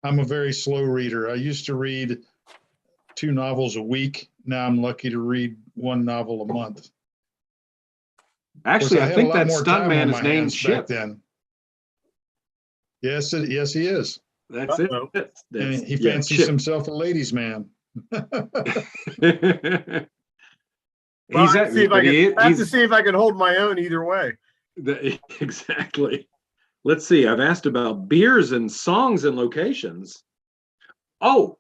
I'm a very slow reader. I used to read 2 novels a week. Now I'm lucky to read 1 novel a month. Of course, Actually, I had a think lot that more time stuntman on is my named hands back Chip. then. Yes, yes, he is. That's it. Uh-oh. And That's, he yeah, fancies Chip. himself a ladies' man. Well, He's I have to see if I but can. I have to he's see if I can hold my own either way. exactly. Let's see. I've asked about beers and songs and locations. Oh,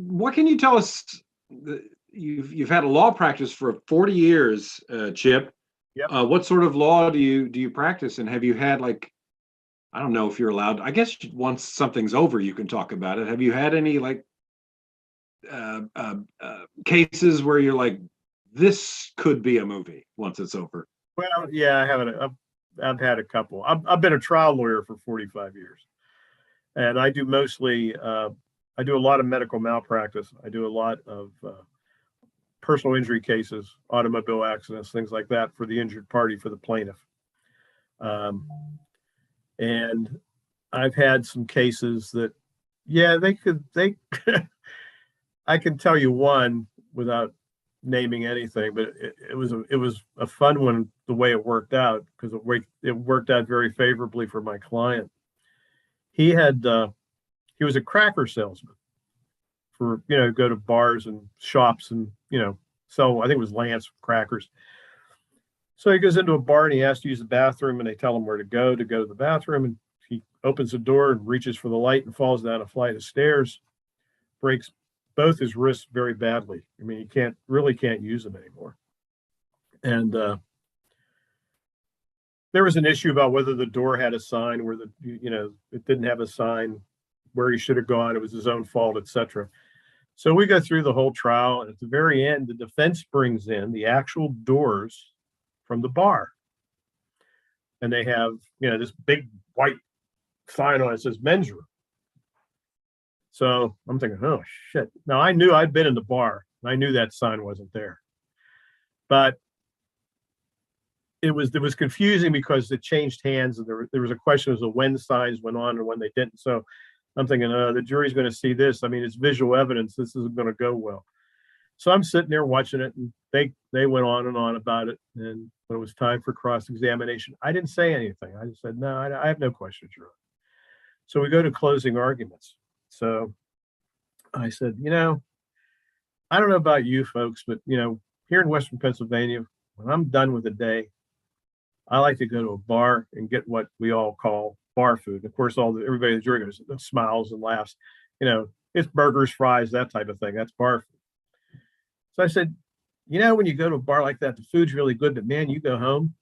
what can you tell us? You've had a law practice for 40 years, Chip. Yep. What sort of law do you practice, and have you had, like, I don't know if you're allowed. I guess once something's over, you can talk about it. Have you had any, like, cases where you're like, this could be a movie once it's over? Well, yeah, I haven't. I've had a couple. I've been a trial lawyer for 45 years, and I do mostly. I do a lot of medical malpractice. I do a lot of personal injury cases, automobile accidents, things like that for the injured party, for the plaintiff. And I've had some cases that, yeah, they I can tell you one without naming anything, but it was a fun one the way it worked out, because it worked out very favorably for my client. He was a cracker salesman for, go to bars and shops and, sell, I think it was Lance crackers. So he goes into a bar and he has to use the bathroom, and they tell him where to go to the bathroom. And he opens the door and reaches for the light and falls down a flight of stairs, breaks both his wrists very badly. I mean, he really can't use them anymore. And there was an issue about whether the door had a sign, where it didn't have a sign, where he should have gone. It was his own fault, etc. So we go through the whole trial, and at the very end, the defense brings in the actual doors from the bar. And they have, this big white sign on it that says men's room. So I'm thinking, oh shit. Now I knew I'd been in the bar, and I knew that sign wasn't there. But it was confusing because it changed hands, and there was a question as to when signs went on and when they didn't. So I'm thinking, the jury's going to see this. I mean, it's visual evidence. This isn't going to go well. So I'm sitting there watching it, and they went on and on about it. And when it was time for cross-examination, I didn't say anything. I just said, no, I have no questions, Your Honor. So we go to closing arguments. So I said, I don't know about you folks, but, here in Western Pennsylvania, when I'm done with the day, I like to go to a bar and get what we all call bar food. Of course, everybody in the jury goes, smiles and laughs. It's burgers, fries, that type of thing. That's bar food. So I said, when you go to a bar like that, the food's really good, but man, you go home,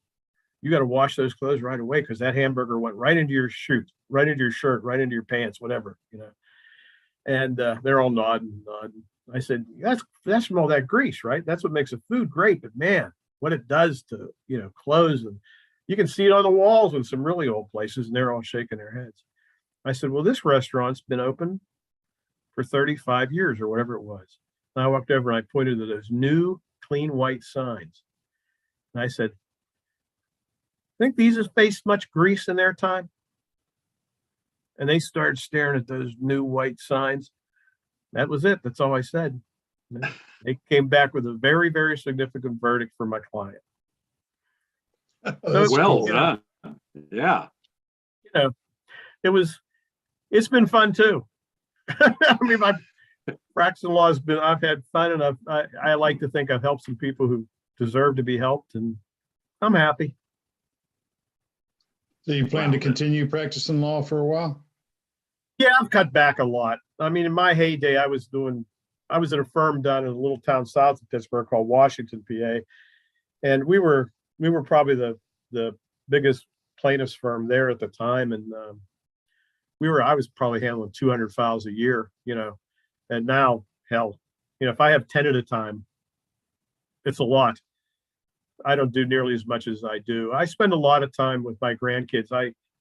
you got to wash those clothes right away, because that hamburger went right into your shoes, right into your shirt, right into your pants, whatever, And they're all nodding. I said, that's from all that grease, right? That's what makes the food great. But man, what it does to, clothes, and you can see it on the walls in some really old places, and they're all shaking their heads. I said, well, this restaurant's been open for 35 years or whatever it was. And I walked over and I pointed to those new clean white signs. And I said, think these have faced much grease in their time? And they started staring at those new white signs. That was it. That's all I said. They came back with a very, very significant verdict for my client. That's Well cool. done. Yeah. It's been fun too. I mean, my practicing law I've had fun, and I like to think I've helped some people who deserve to be helped, and I'm happy. So you plan to continue practicing law for a while? Yeah, I've cut back a lot. I mean, in my heyday, I was at a firm down in a little town south of Pittsburgh called Washington, PA. And we were probably the biggest plaintiffs firm there at the time. And I was probably handling 200 files a year, and now, hell, if I have 10 at a time, it's a lot. I don't do nearly as much as I do. I spend a lot of time with my grandkids.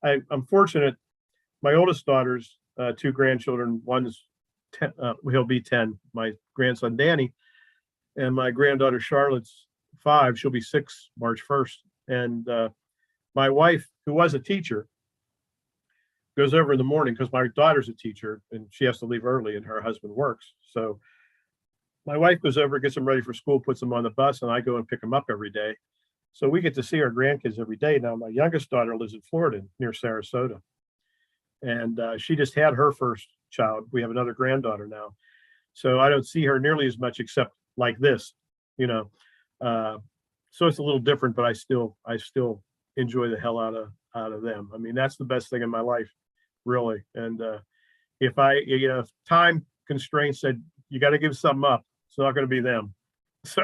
I'm fortunate. My oldest daughter's 2 grandchildren. One's 10, he'll be 10. My grandson Danny, and my granddaughter Charlotte's 5. She'll be 6 March 1st. And my wife, who was a teacher, goes over in the morning because my daughter's a teacher and she has to leave early and her husband works. So my wife goes over, gets them ready for school, puts them on the bus, and I go and pick them up every day. So we get to see our grandkids every day. Now, my youngest daughter lives in Florida near Sarasota. And she just had her first child. We have another granddaughter now. So I don't see her nearly as much except like this, you know. So it's a little different, but I still enjoy the hell out of them. I mean, that's the best thing in my life, really. And if time constraints said you got to give something up, it's not going to be them. So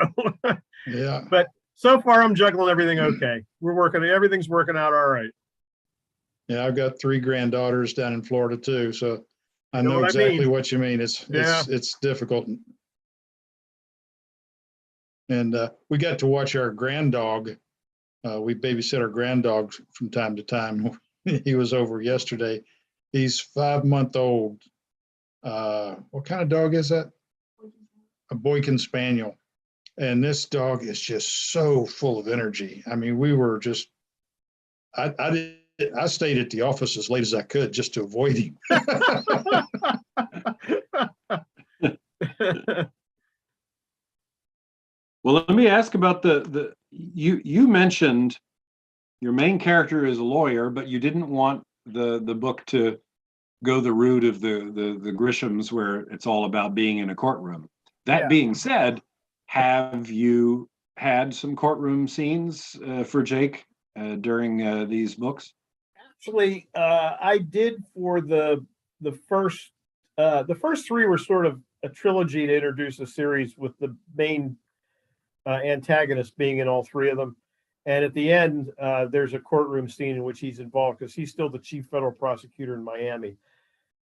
Yeah. but so far I'm juggling everything okay. Everything's working out all right. Yeah, I've got 3 granddaughters down in Florida too, so I know know what I exactly mean. what you mean. It's difficult. And we got to watch our granddog. We babysit our granddogs from time to time. He was over yesterday. He's 5-month-old. What kind of dog is that? A Boykin Spaniel. And this dog is just so full of energy. I mean, we were just, I stayed at the office as late as I could just to avoid him. Well, let me ask about you mentioned your main character is a lawyer, but you didn't want the book to go the route of the Grishams, where it's all about being in a courtroom. That Yeah. being said, have you had some courtroom scenes for Jake during these books? Actually, I did for the first 3 were sort of a trilogy to introduce a series with the main antagonist being in all 3 of them. And at the end, there's a courtroom scene in which he's involved because he's still the chief federal prosecutor in Miami.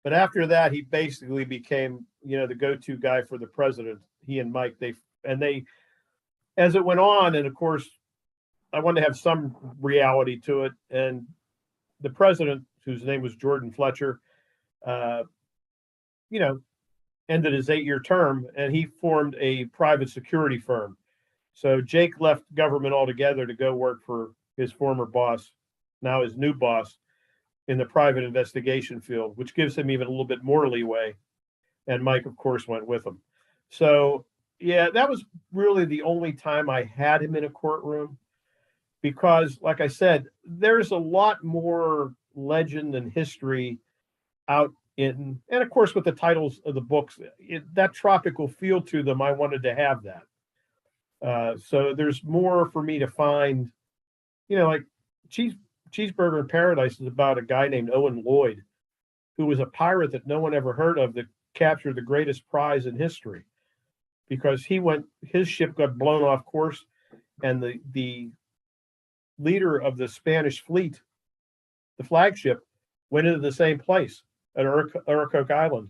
But after that, he basically became, the go-to guy for the president. He and Mike, they, as it went on, and of course, I wanted to have some reality to it. And the president, whose name was Jordan Fletcher, ended his 8-year term, and he formed a private security firm. So Jake left government altogether to go work for his former boss, now his new boss, in the private investigation field, which gives him even a little bit more leeway. And Mike, of course, went with him. So, yeah, that was really the only time I had him in a courtroom because, like I said, there's a lot more legend and history out in, and of course, with the titles of the books, that tropical feel to them, I wanted to have that. So there's more for me to find, like Cheeseburger in Paradise is about a guy named Owen Lloyd, who was a pirate that no one ever heard of that captured the greatest prize in history because his ship got blown off course and the leader of the Spanish fleet, the flagship, went into the same place at Uracoke Island.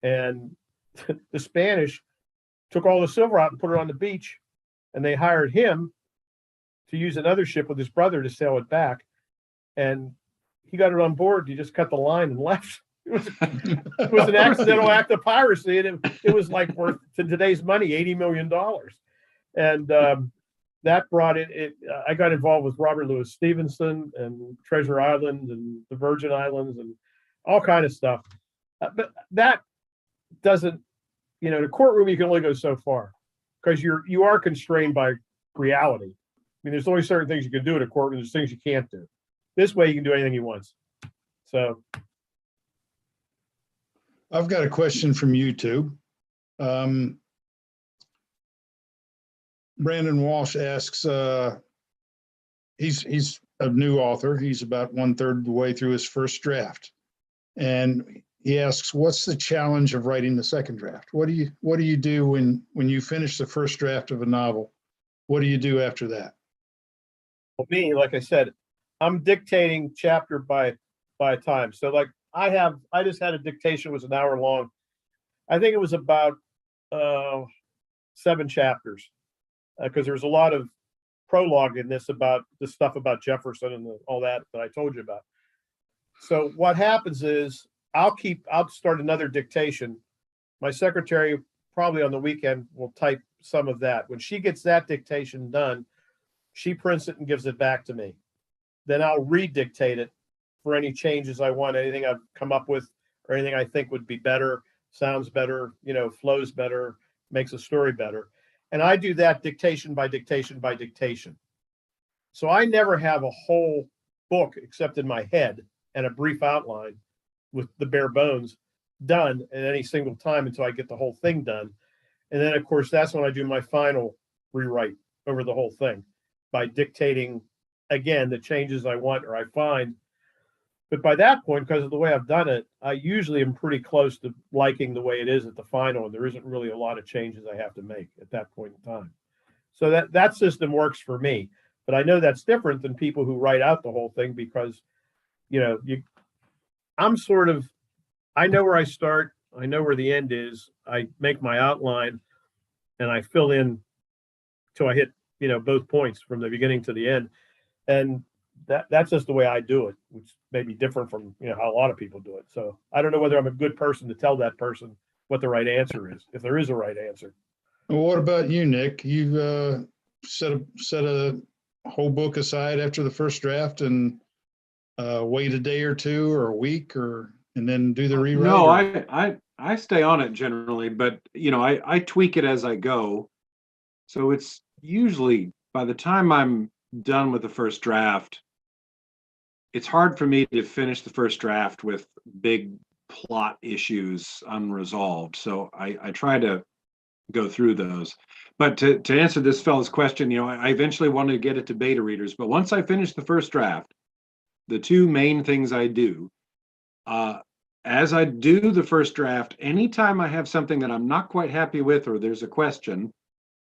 And the Spanish took all the silver out and put it on the beach, and they hired him to use another ship with his brother to sail it back. And he got it on board. He just cut the line and left. It was an accidental act of piracy, and it was like worth to today's money $80 million. And that brought it. I got involved with Robert Louis Stevenson and Treasure Island and the Virgin Islands and all kind of stuff. But that doesn't, the courtroom, you can only go so far because you are constrained by reality. I mean, there's only certain things you can do in a courtroom. There's things you can't do. This way, you can do anything you want. So, I've got a question from YouTube. Brandon Walsh asks, he's a new author. He's about 1/3 of the way through his first draft. And he asks, what's the challenge of writing the second draft? What do you do when you finish the first draft of a novel? What do you do after that? for me, like I said, I'm dictating chapter by time. So like I just had a dictation, it was an hour long. I think it was about 7 chapters because there was a lot of prologue in this about the stuff about Jefferson and all that I told you about. So what happens is I'll start another dictation. My secretary probably on the weekend will type some of that. When she gets that dictation done, She prints it and gives it back to me. Then I'll redictate it for any changes I want, anything I've come up with, or anything I think would be better, sounds better, flows better, makes a story better. And I do that dictation by dictation by dictation. So I never have a whole book except in my head and a brief outline with the bare bones done at any single time until I get the whole thing done. And then, of course, that's when I do my final rewrite over the whole thing by dictating, again, the changes I want or I find. But by that point, because of the way I've done it, I usually am pretty close to liking the way it is at the final. And there isn't really a lot of changes I have to make at that point in time. So that system works for me. But I know that's different than people who write out the whole thing because, I know where I start. I know where the end is. I make my outline and I fill in till I hit, both points from the beginning to the end. And that's just the way I do it, which may be different from, how a lot of people do it. So I don't know whether I'm a good person to tell that person what the right answer is, if there is a right answer. Well, what about you, Nick? You set a whole book aside after the first draft and wait a day or two or a week and then do the rewrite? No, I stay on it generally, but I tweak it as I go. So it's usually by the time I'm done with the first draft, it's hard for me to finish the first draft with big plot issues unresolved. So I try to go through those. But to answer this fellow's question, I eventually wanted to get it to beta readers. But once I finish the first draft, the two main things I do, as I do the first draft, anytime I have something that I'm not quite happy with or there's a question,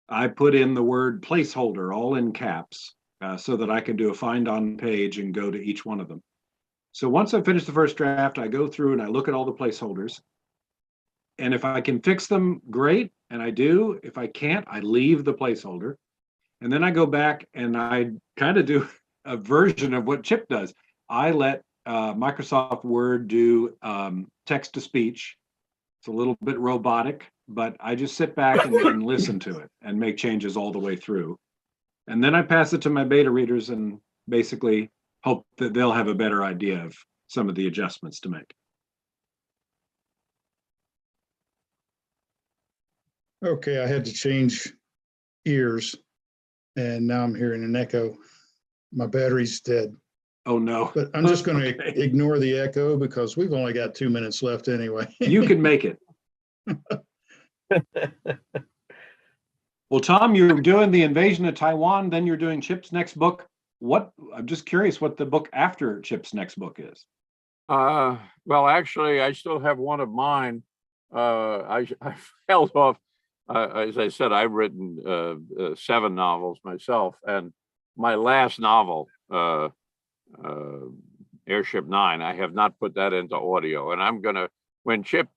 I put in the word placeholder all in caps so that I can do a find on page and go to each one of them. So once I finish the first draft, I go through and I look at all the placeholders. And if I can fix them, great. And I do. If I can't, I leave the placeholder. And then I go back and I kind of do a version of what Chip does. I let Microsoft Word do text to speech. It's a little bit robotic, but I just sit back and listen to it and make changes all the way through. And then I pass it to my beta readers and basically hope that they'll have a better idea of some of the adjustments to make. Okay, I had to change ears and now I'm hearing an echo. My battery's dead. Oh, no. But I'm just going to Okay. ignore the echo because we've only got 2 minutes left anyway. You can make it. Well, Tom, you're doing the invasion of Taiwan, then you're doing Chip's next book. I'm just curious what the book after Chip's next book is. Well, actually, I still have one of mine. I held off. As I said, I've written 7 novels myself, and my last novel, Airship 9, I have not put that into audio. And I'm gonna, when Chip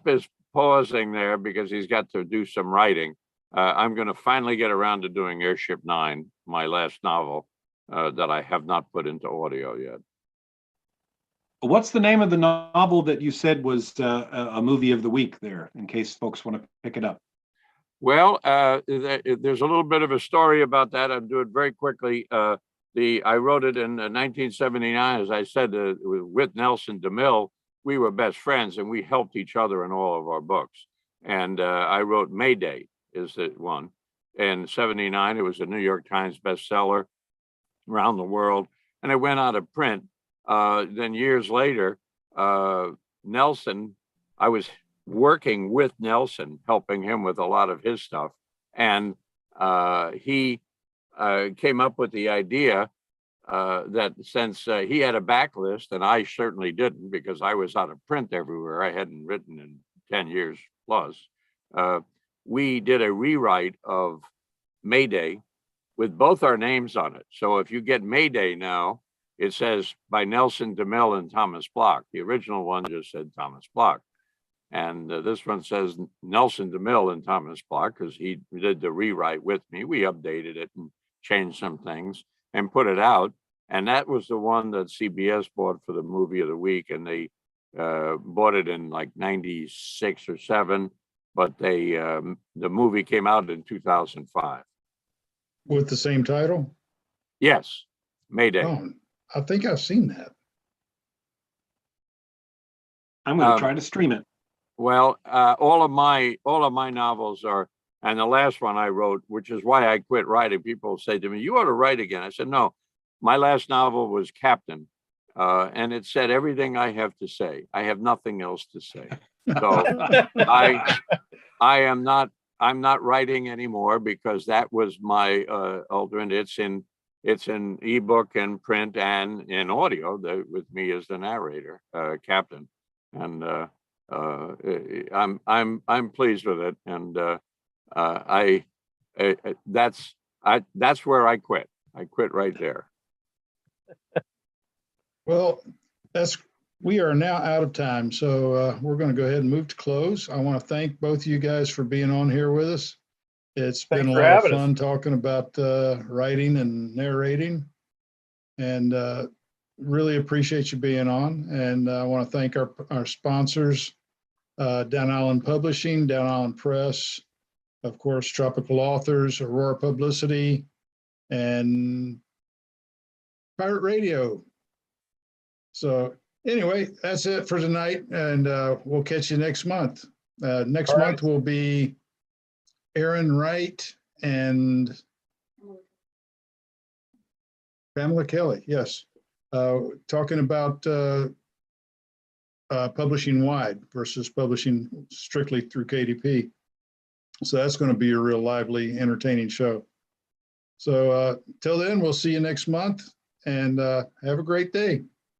is pausing there because he's got to do some writing, I'm gonna finally get around to doing Airship 9, my last novel, that I have not put into audio yet. What's the name of the novel that you said was a movie of the week there, in case folks want to pick it up? Well, there's a little bit of a story about that. I'll do it very quickly. I wrote it in 1979, as I said, with Nelson DeMille. We were best friends and we helped each other in all of our books. And I wrote Mayday is the one. In 79, it was a New York Times bestseller around the world. And it went out of print. Then years later, Nelson, I was working with Nelson, helping him with a lot of his stuff. And he came up with the idea that since he had a backlist, and I certainly didn't because I was out of print everywhere, I hadn't written in 10 years plus, we did a rewrite of Mayday with both our names on it. So if you get Mayday now, it says by Nelson DeMille and Thomas Bloch. The original one just said Thomas Bloch. And this one says Nelson DeMille and Thomas Bloch because he did the rewrite with me. We updated it and changed some things and put it out. And that was the one that CBS bought for the movie of the week. And they bought it in like 96 or 7, but the movie came out in 2005. with the same title? Yes, Mayday. Oh, I think I've seen that. I'm going to Um, try to stream it. Well, all of my novels are, and the last one I wrote, which is why I quit writing. People say to me, "You ought to write again." I said, "No, my last novel was Captain, and it said everything I have to say. I have nothing else to say." So I'm not writing anymore because that was my alternate. It's in ebook and print and in audio with me as the narrator, Captain, and I'm pleased with it, and that's where I quit. I quit right there. Well, we are now out of time, so we're going to go ahead and move to close. I want to thank both of you guys for being on here with us. It's been Thanks a for lot of having us. fun talking about writing and narrating, and really appreciate you being on. And I want to thank our sponsors, Down Island Publishing, Down Island Press, of course, Tropical Authors, Aurora Publicity, and Pirate Radio. So anyway, that's it for tonight, and we'll catch you next month. Next All right. month will be Aaron Wright and Pamela Kelly, yes, talking about publishing wide versus publishing strictly through KDP. So that's going to be a real lively, entertaining show. So till then, we'll see you next month, and have a great day.